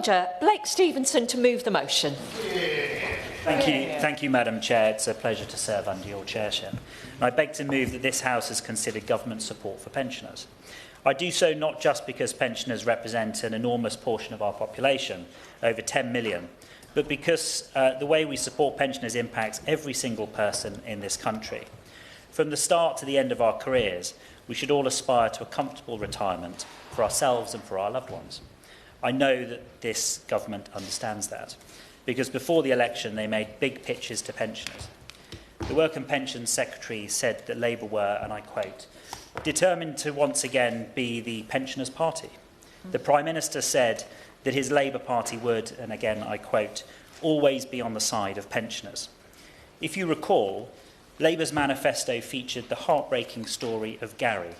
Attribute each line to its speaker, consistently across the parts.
Speaker 1: order. Blake Stephenson to move the motion.
Speaker 2: Thank you, Madam Chair. It's a pleasure to serve under your chairship. And I beg to move that this House has considered government support for pensioners. I do so not just because pensioners represent an enormous portion of our population, over 10 million, but because the way we support pensioners impacts every single person in this country. From the start to the end of our careers, we should all aspire to a comfortable retirement for ourselves and for our loved ones. I know that this government understands that, because before the election they made big pitches to pensioners. The Work and Pensions Secretary said that Labour were, and I quote, determined to once again be the pensioners' party. The Prime Minister said that his Labour Party would, and again I quote, always be on the side of pensioners. If you recall, Labour's manifesto featured the heartbreaking story of Gary,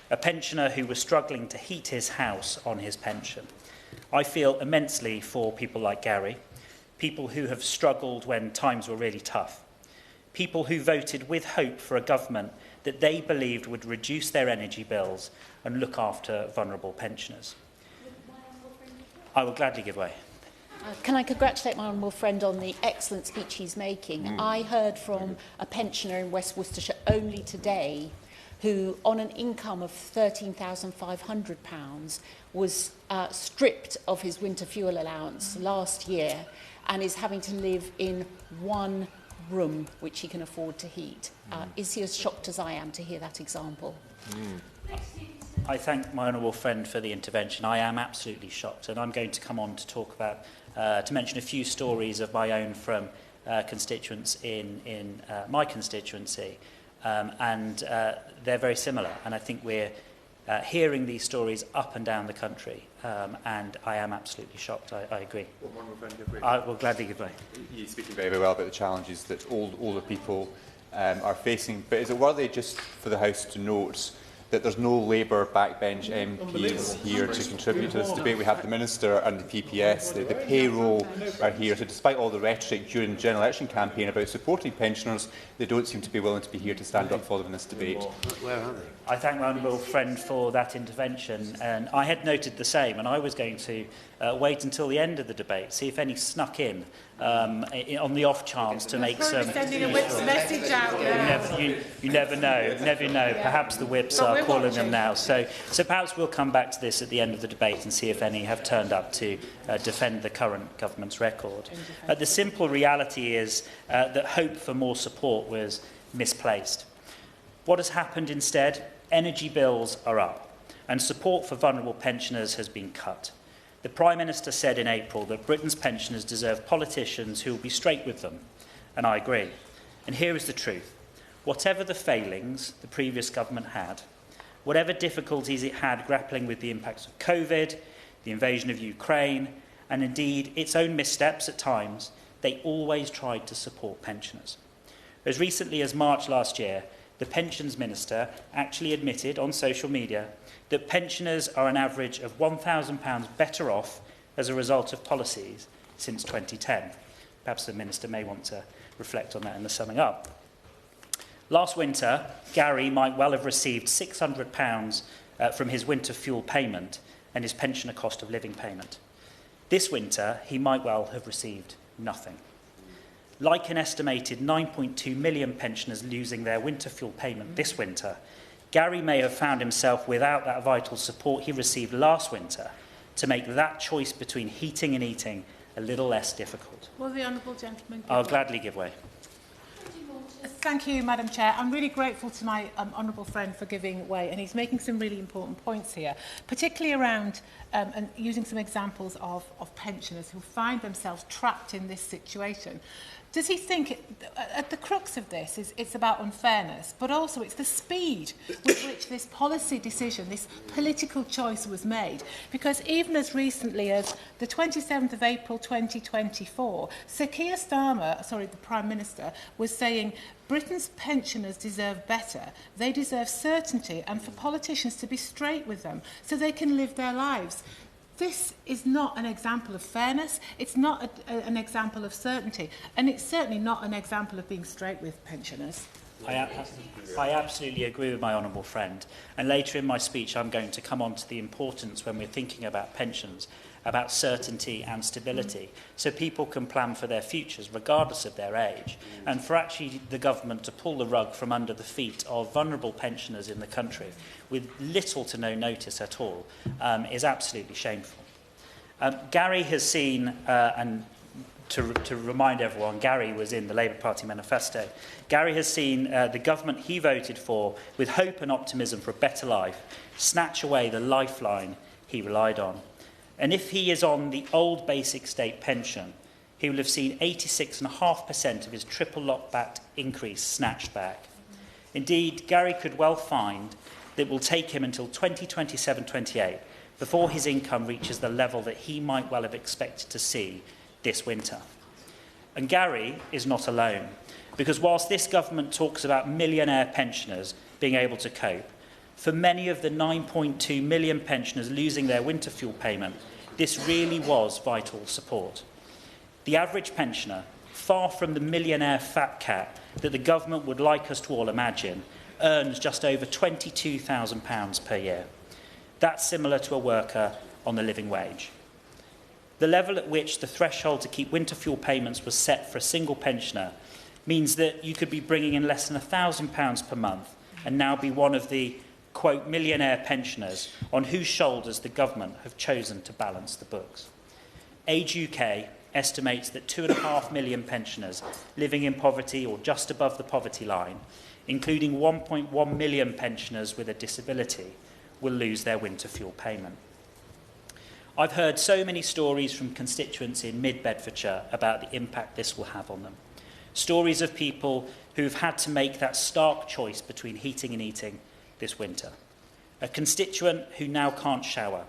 Speaker 2: a pensioner who was struggling to heat his house on his pension. I feel immensely for people like Gary, people who have struggled when times were really tough, people who voted with hope for a government that they believed would reduce their energy bills and look after vulnerable pensioners. I will gladly give way.
Speaker 3: Can I congratulate my honourable friend on the excellent speech he's making? I heard from a pensioner in West Worcestershire only today who, on an income of £13,500, was stripped of his winter fuel allowance last year and is having to live in one room which he can afford to heat. Is he as shocked as I am to hear that example?
Speaker 2: I thank my honourable friend for the intervention. I am absolutely shocked, and I'm going to come on to talk about, to mention a few stories of my own from constituents in my constituency, and they're very similar. And I think we're hearing these stories up and down the country, and I am absolutely shocked. I agree. I will gladly give way.
Speaker 4: You're speaking very, very well about the challenges that older people are facing, but is it worthy just for the House to note that there's no Labour backbench MPs here to contribute to this debate? We have the Minister and the PPS, the payroll are here, so despite all the rhetoric during the general election campaign about supporting pensioners, they don't seem to be willing to be here to stand up for them in this debate.
Speaker 5: Where are they?
Speaker 2: I thank my honourable friend for that intervention, and I had noted the same, and I was going to wait until the end of the debate, see if any snuck in on the off chance to make some.
Speaker 6: Sending a whip's message out.
Speaker 2: You never know. Perhaps the whips are calling them now. So perhaps we'll come back to this at the end of the debate and see if any have turned up to defend the current government's record. The simple reality is that hope for more support was misplaced. What has happened instead? Energy bills are up, and support for vulnerable pensioners has been cut. The Prime Minister said in April that Britain's pensioners deserve politicians who will be straight with them, and I agree. And here is the truth. Whatever the failings the previous government had, whatever difficulties it had grappling with the impacts of COVID, the invasion of Ukraine, and indeed its own missteps at times, they always tried to support pensioners. As recently as March last year, the Pensions Minister actually admitted on social media that pensioners are an average of £1,000 better off as a result of policies since 2010. Perhaps the Minister may want to reflect on that in the summing up. Last winter, Gary might well have received £600 from his winter fuel payment and his pensioner cost of living payment. This winter, he might well have received nothing. Like an estimated 9.2 million pensioners losing their winter fuel payment this winter, Gary may have found himself without that vital support he received last winter to make that choice between heating and eating a little less difficult.
Speaker 6: Will the honourable gentleman give
Speaker 2: I'll
Speaker 6: way?
Speaker 2: gladly give way.
Speaker 6: Thank you, Madam Chair. I'm really grateful to my honourable friend for giving way, and he's making some really important points here, particularly around and using some examples of pensioners who find themselves trapped in this situation. Does he think, at the crux of this, is it's about unfairness, but also it's the speed with which this policy decision, this political choice was made? Because even as recently as the 27th of April 2024, Sir Keir Starmer, the Prime Minister, was saying Britain's pensioners deserve better. They deserve certainty, and for politicians to be straight with them so they can live their lives. This is not an example of fairness, it's not an example of certainty, and it's certainly not an example of being straight with pensioners.
Speaker 2: I absolutely agree with my honourable friend. And later in my speech, I'm going to come on to the importance when we're thinking about pensions, about certainty and stability, so people can plan for their futures regardless of their age. And for actually the government to pull the rug from under the feet of vulnerable pensioners in the country with little to no notice at all is absolutely shameful. Gary has seen, and to remind everyone, Gary was in the Labour Party manifesto. Gary has seen the government he voted for, with hope and optimism for a better life, snatch away the lifeline he relied on. And if he is on the old basic state pension, he will have seen 86.5% of his triple lock-backed increase snatched back. Indeed, Gary could well find that it will take him until 2027-28 before his income reaches the level that he might well have expected to see this winter. And Gary is not alone, because whilst this government talks about millionaire pensioners being able to cope, for many of the 9.2 million pensioners losing their winter fuel payment, this really was vital support. The average pensioner, far from the millionaire fat cat that the government would like us to all imagine, earns just over £22,000 per year. That's similar to a worker on the living wage. The level at which the threshold to keep winter fuel payments was set for a single pensioner means that you could be bringing in less than £1,000 per month and now be one of the, quote, millionaire pensioners on whose shoulders the government have chosen to balance the books. Age UK estimates that 2.5 million pensioners living in poverty or just above the poverty line, including 1.1 million pensioners with a disability, will lose their winter fuel payment. I've heard so many stories from constituents in mid-Bedfordshire about the impact this will have on them. Stories of people who've had to make that stark choice between heating and eating this winter. A constituent who now can't shower,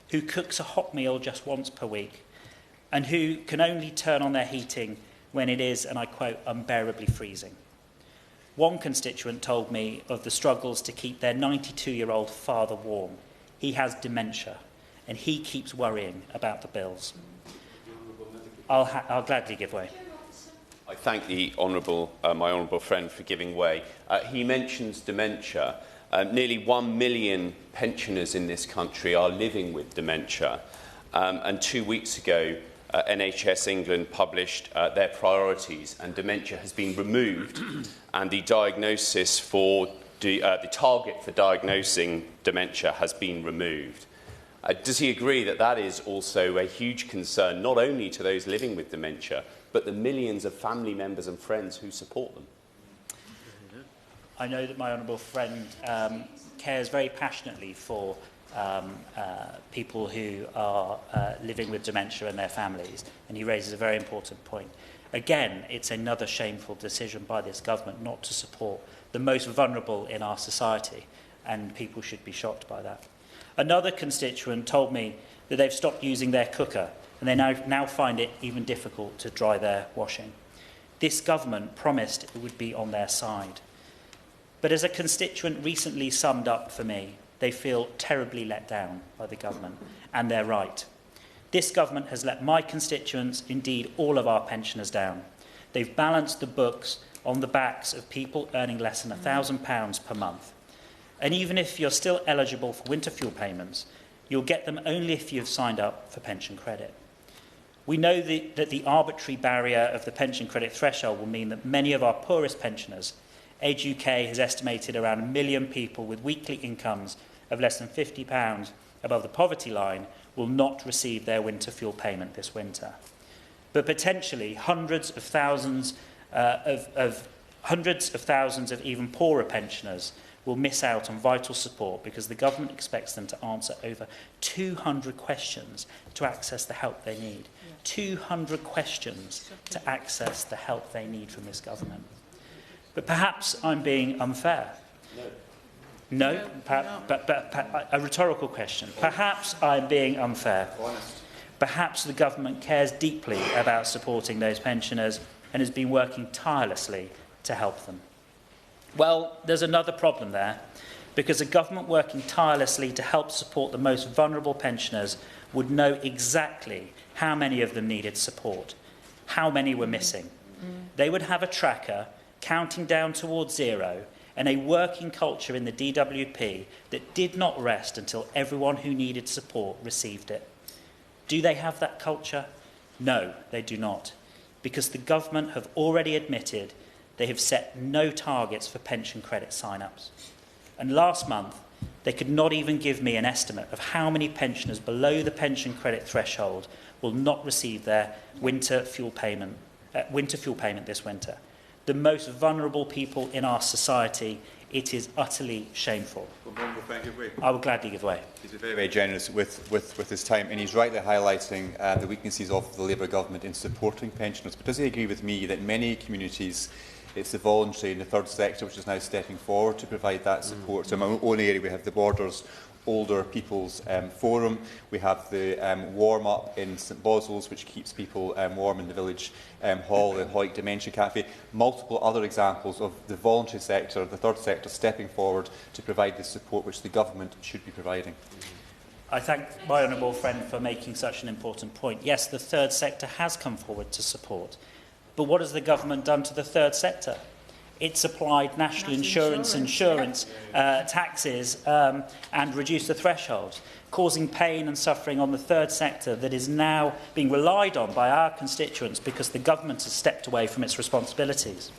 Speaker 2: who cooks a hot meal just once per week, and who can only turn on their heating when it is, and I quote, unbearably freezing. One constituent told me of the struggles to keep their 92-year-old father warm. He has dementia, and he keeps worrying about the bills. I'll gladly give way.
Speaker 5: I thank the my honourable friend for giving way. He mentions dementia. Nearly 1 million pensioners in this country are living with dementia. And 2 weeks ago, NHS England published their priorities, and dementia has been removed, and the diagnosis for the target for diagnosing dementia has been removed. Does he agree that that is also a huge concern, not only to those living with dementia, but the millions of family members and friends who support them?
Speaker 2: I know that my honourable friend cares very passionately for people who are living with dementia and their families, and he raises a very important point. Again, it's another shameful decision by this government not to support the most vulnerable in our society, and people should be shocked by that. Another constituent told me that they've stopped using their cooker, and they now find it even difficult to dry their washing. This government promised it would be on their side. But as a constituent recently summed up for me, they feel terribly let down by the government, and they're right. This government has let my constituents, indeed all of our pensioners, down. They've balanced the books on the backs of people earning less than £1,000 per month. And even if you're still eligible for winter fuel payments, you'll get them only if you've signed up for pension credit. We know that the arbitrary barrier of the pension credit threshold will mean that many of our poorest pensioners, Age UK has estimated around 1 million people with weekly incomes of less than £50 above the poverty line, will not receive their winter fuel payment this winter. But potentially hundreds of thousands of even poorer pensioners will miss out on vital support because the government expects them to answer over 200 questions to access the help they need. 200 questions to access the help they need from this government. But perhaps I'm being unfair. No? But a rhetorical question. Perhaps I'm being unfair. Perhaps the government cares deeply about supporting those pensioners and has been working tirelessly to help them. Well, there's another problem there, because a government working tirelessly to help support the most vulnerable pensioners would know exactly how many of them needed support, how many were missing. They would have a tracker counting down towards zero, and a working culture in the DWP that did not rest until everyone who needed support received it. Do they have that culture? No, they do not, because the government have already admitted they have set no targets for pension credit sign-ups. And last month, they could not even give me an estimate of how many pensioners below the pension credit threshold will not receive their winter fuel payment this winter. The most vulnerable people in our society. It is utterly shameful. I will gladly give way.
Speaker 4: He's very, very generous with his time, and he's rightly highlighting the weaknesses of the Labour government in supporting pensioners. But does he agree with me that many communities, it's the voluntary and the third sector which is now stepping forward to provide that support? So in my own area we have the Borders Older People's Forum. We have the warm-up in St Boswell's, which keeps people warm in the village hall, the Hoyt Dementia Cafe. Multiple other examples of the voluntary sector, the third sector, stepping forward to provide the support which the government should be providing.
Speaker 2: I thank my honourable friend for making such an important point. Yes, the third sector has come forward to support. But what has the government done to the third sector? It's applied national insurance taxes and reduced the thresholds, causing pain and suffering on the third sector that is now being relied on by our constituents because the government has stepped away from its responsibilities.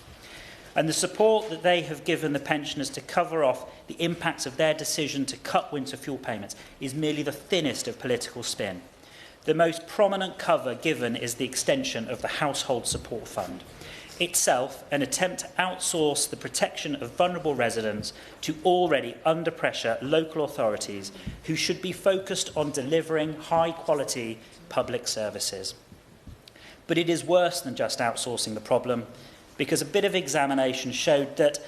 Speaker 2: And the support that they have given the pensioners to cover off the impacts of their decision to cut winter fuel payments is merely the thinnest of political spin. The most prominent cover given is the extension of the Household Support Fund. Itself an attempt to outsource the protection of vulnerable residents to already under pressure local authorities who should be focused on delivering high-quality public services. But it is worse than just outsourcing the problem, because a bit of examination showed that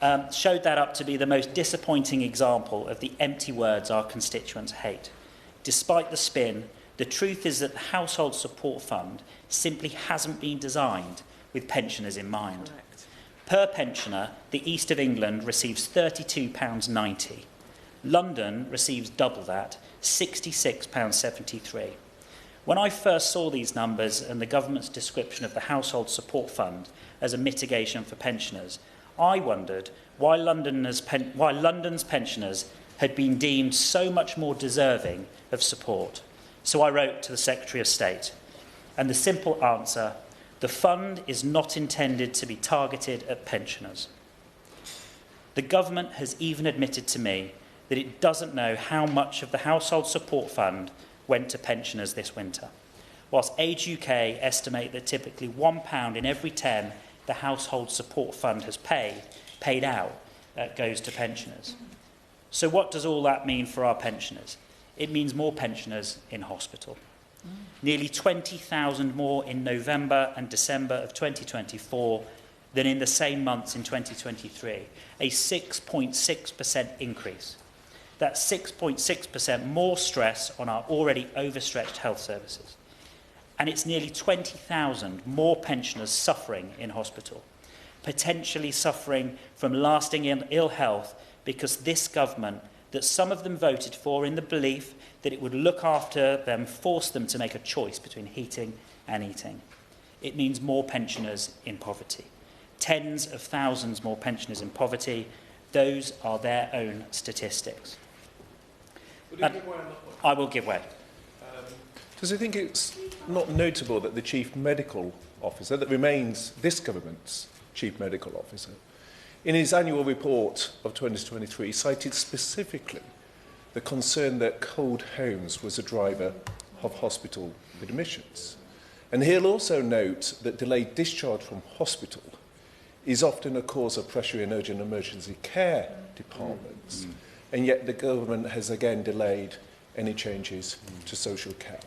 Speaker 2: up to be the most disappointing example of the empty words our constituents hate. Despite the spin, the truth is that the Household Support Fund simply hasn't been designed with pensioners in mind. Correct. Per pensioner, the East of England receives £32.90. London receives double that, £66.73. When I first saw these numbers and the government's description of the Household Support Fund as a mitigation for pensioners, I wondered why London's pensioners had been deemed so much more deserving of support. So I wrote to the Secretary of State, and the simple answer: the fund is not intended to be targeted at pensioners. The government has even admitted to me that it doesn't know how much of the Household Support Fund went to pensioners this winter, whilst Age UK estimate that typically £1 in every 10 the Household Support Fund has paid out goes to pensioners. So what does all that mean for our pensioners? It means more pensioners in hospital. Nearly 20,000 more in November and December of 2024 than in the same months in 2023, a 6.6% increase. That's 6.6% more stress on our already overstretched health services. And it's nearly 20,000 more pensioners suffering in hospital, potentially suffering from lasting ill health because this government, that some of them voted for in the belief that it would look after them, force them to make a choice between heating and eating. It means more pensioners in poverty. Tens of thousands more pensioners in poverty. Those are their own statistics. I will give way.
Speaker 7: Does he think it's not notable that the Chief Medical Officer, that remains this government's Chief Medical Officer, in his annual report of 2023 cited specifically the concern that cold homes was a driver of hospital admissions? And he'll also note that delayed discharge from hospital is often a cause of pressure in urgent emergency care departments. And yet the government has again delayed any changes to social care.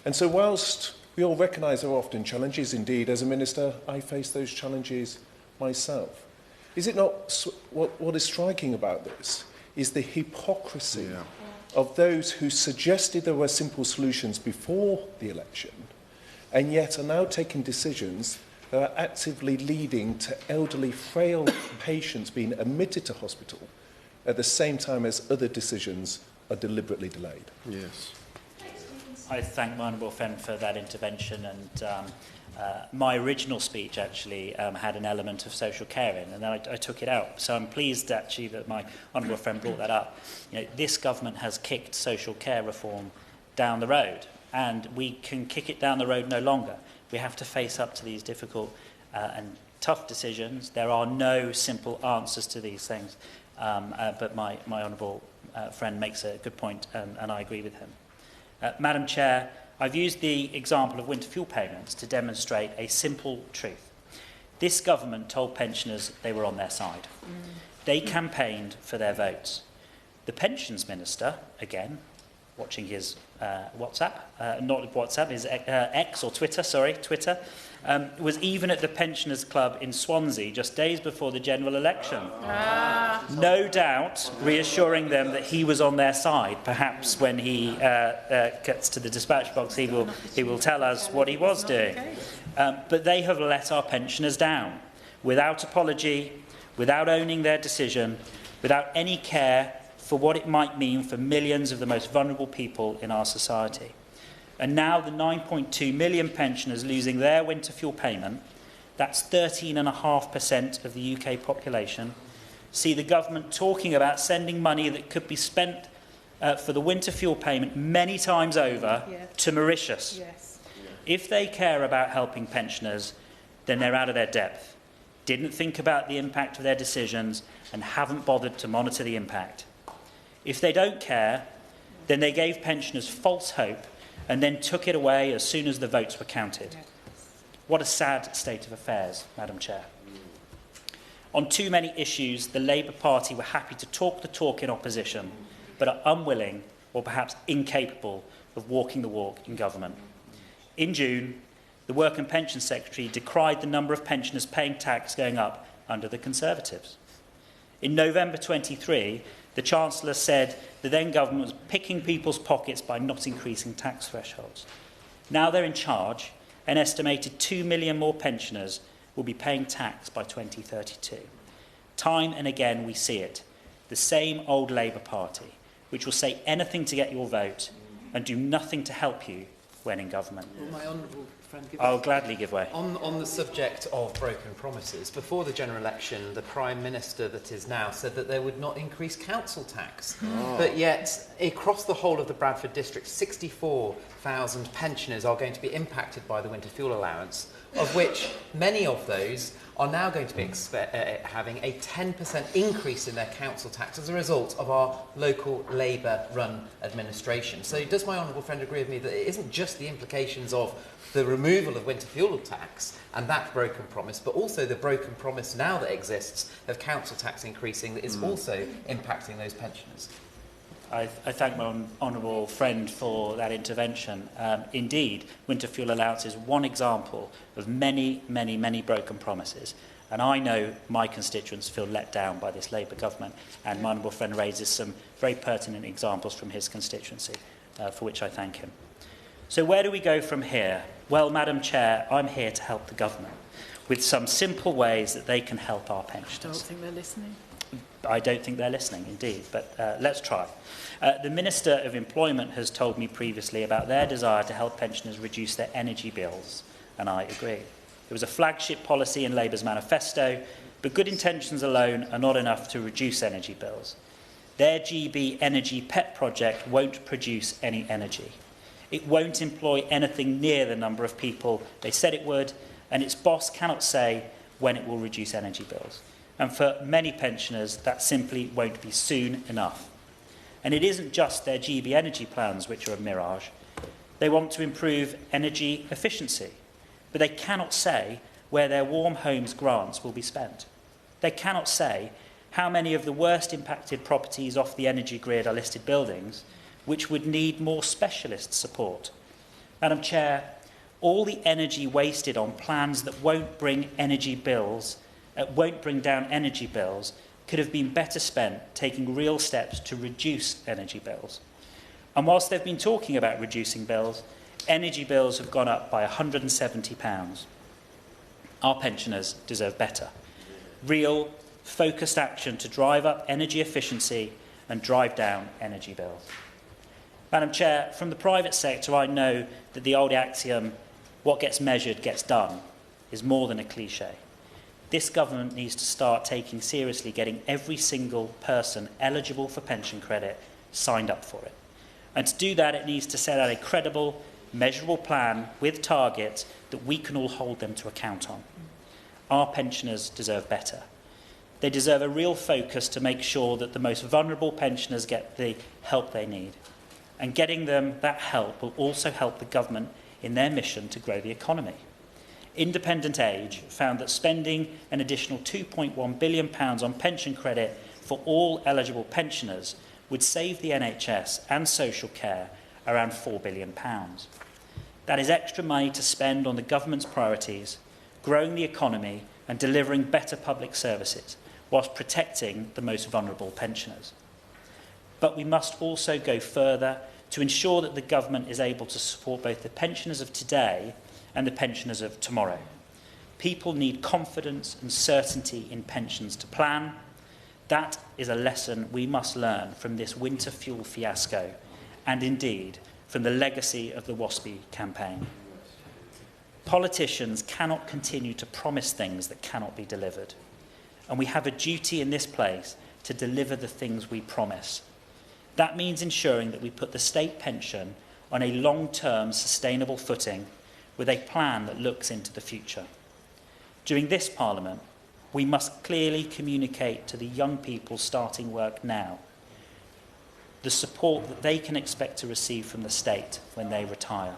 Speaker 7: And so whilst we all recognise there are often challenges, indeed, as a minister, I face those challenges myself. Is it not what is striking about this is the hypocrisy of those who suggested there were simple solutions before the election and yet are now taking decisions that are actively leading to elderly, frail patients being admitted to hospital at the same time as other decisions are deliberately delayed?
Speaker 8: Yes.
Speaker 2: I thank my honourable friend for that intervention, My original speech actually had an element of social care in, and then I took it out. So I'm pleased actually that my honourable friend brought that up. You know, this government has kicked social care reform down the road, and we can kick it down the road no longer. We have to face up to these difficult and tough decisions. There are no simple answers to these things, but my honourable friend makes a good point, and I agree with him. Madam Chair, I've used the example of winter fuel payments to demonstrate a simple truth. This government told pensioners they were on their side. They campaigned for their votes. The Pensions Minister, again, watching his WhatsApp, not WhatsApp, his X or Twitter, Twitter, was even at the Pensioners Club in Swansea just days before the general election. No doubt reassuring them that he was on their side. Perhaps when he gets to the dispatch box, he will tell us what he was doing. But they have let our pensioners down, without apology, without owning their decision, without any care for what it might mean for millions of the most vulnerable people in our society. And now the 9.2 million pensioners losing their winter fuel payment, that's 13.5% of the UK population, see the government talking about sending money that could be spent for the winter fuel payment many times over to Mauritius. Yes. If they care about helping pensioners, then they're out of their depth, didn't think about the impact of their decisions, and haven't bothered to monitor the impact. If they don't care, then they gave pensioners false hope and then took it away as soon as the votes were counted. What a sad state of affairs, Madam Chair. On too many issues, the Labour Party were happy to talk the talk in opposition, but are unwilling or perhaps incapable of walking the walk in government. In June, the Work and Pension Secretary decried the number of pensioners paying tax going up under the Conservatives. In November 23, the Chancellor said the then government was picking people's pockets by not increasing tax thresholds. Now they're in charge, an estimated 2 million more pensioners will be paying tax by 2032. Time and again we see it, the same old Labour Party, which will say anything to get your vote and do nothing to help you when in government.
Speaker 8: Well, my honourable friend,
Speaker 2: I'll gladly give way.
Speaker 8: On the subject of broken promises, before the general election, the Prime Minister that is now said that they would not increase council tax. But yet, across the whole of the Bradford district, 64,000 pensioners are going to be impacted by the winter fuel allowance, of which many of those are now going to be having a 10% increase in their council tax as a result of our local Labour-run administration. So does my honourable friend agree with me that it isn't just the implications of the removal of winter fuel tax and that broken promise, but also the broken promise now that exists of council tax increasing that is also impacting those pensioners?
Speaker 2: I thank my honourable friend for that intervention. Indeed, winter fuel allowance is one example of many, many, many broken promises. And I know my constituents feel let down by this Labour government. And my honourable friend raises some very pertinent examples from his constituency, for which I thank him. So where do we go from here? Well, Madam Chair, I'm here to help the government with some simple ways that they can help our pensioners.
Speaker 6: I don't think they're listening.
Speaker 2: I don't think they're listening, indeed, but let's try. The Minister of Employment has told me previously about their desire to help pensioners reduce their energy bills, and I agree. It was a flagship policy in Labour's manifesto, but good intentions alone are not enough to reduce energy bills. Their GB Energy Pet project won't produce any energy. It won't employ anything near the number of people they said it would, and its boss cannot say when it will reduce energy bills. And for many pensioners, that simply won't be soon enough. And it isn't just their GB energy plans which are a mirage. They want to improve energy efficiency, but they cannot say where their warm homes grants will be spent. They cannot say how many of the worst impacted properties off the energy grid are listed buildings, which would need more specialist support. Madam Chair, all the energy wasted on plans that won't bring down energy bills could have been better spent taking real steps to reduce energy bills. And whilst they've been talking about reducing bills, energy bills have gone up by £170. Our pensioners deserve better. Real, focused action to drive up energy efficiency and drive down energy bills. Madam Chair, from the private sector, I know that the old axiom, What gets measured gets done is more than a cliche. This government needs to start taking seriously getting every single person eligible for pension credit signed up for it. And to do that, it needs to set out a credible, measurable plan with targets that we can all hold them to account on. Our pensioners deserve better. They deserve a real focus to make sure that the most vulnerable pensioners get the help they need. And getting them that help will also help the government in their mission to grow the economy. Independent Age found that spending an additional £2.1 billion on pension credit for all eligible pensioners would save the NHS and social care around £4 billion. That is extra money to spend on the government's priorities, growing the economy and delivering better public services, whilst protecting the most vulnerable pensioners. But we must also go further to ensure that the government is able to support both the pensioners of today and the pensioners of tomorrow. People need confidence and certainty in pensions to plan. That is a lesson we must learn from this winter fuel fiasco, and indeed from the legacy of the WASPI campaign. Politicians cannot continue to promise things that cannot be delivered, and we have a duty in this place to deliver the things we promise. That means ensuring that we put the state pension on a long-term sustainable footing with a plan that looks into the future. During this Parliament, we must clearly communicate to the young people starting work now the support that they can expect to receive from the state when they retire,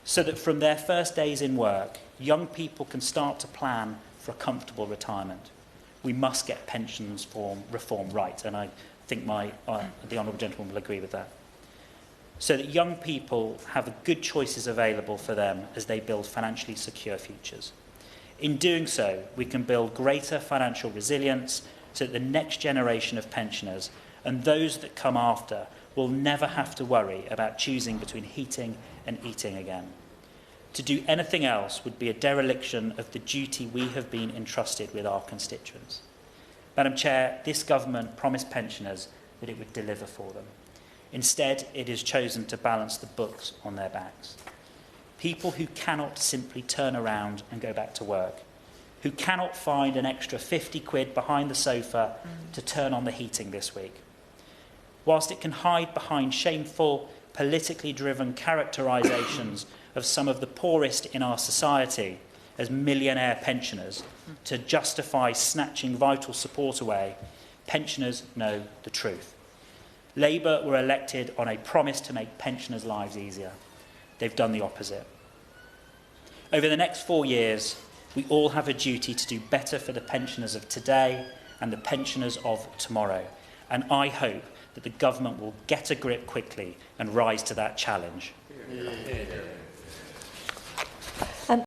Speaker 2: so that from their first days in work, young people can start to plan for a comfortable retirement. We must get pensions reform right, and I think the Honourable Gentleman will agree with that, so that young people have good choices available for them as they build financially secure futures. In doing so, we can build greater financial resilience so that the next generation of pensioners and those that come after will never have to worry about choosing between heating and eating again. To do anything else would be a dereliction of the duty we have been entrusted with our constituents. Madam Chair, this government promised pensioners that it would deliver for them. Instead, it has chosen to balance the books on their backs. People who cannot simply turn around and go back to work, who cannot find an extra 50 quid behind the sofa to turn on the heating this week. Whilst it can hide behind shameful, politically driven characterisations of some of the poorest in our society as millionaire pensioners to justify snatching vital support away, pensioners know the truth. Labour were elected on a promise to make pensioners' lives easier. They've done the opposite. Over the next 4 years, we all have a duty to do better for the pensioners of today and the pensioners of tomorrow. And I hope that the government will get a grip quickly and rise to that challenge.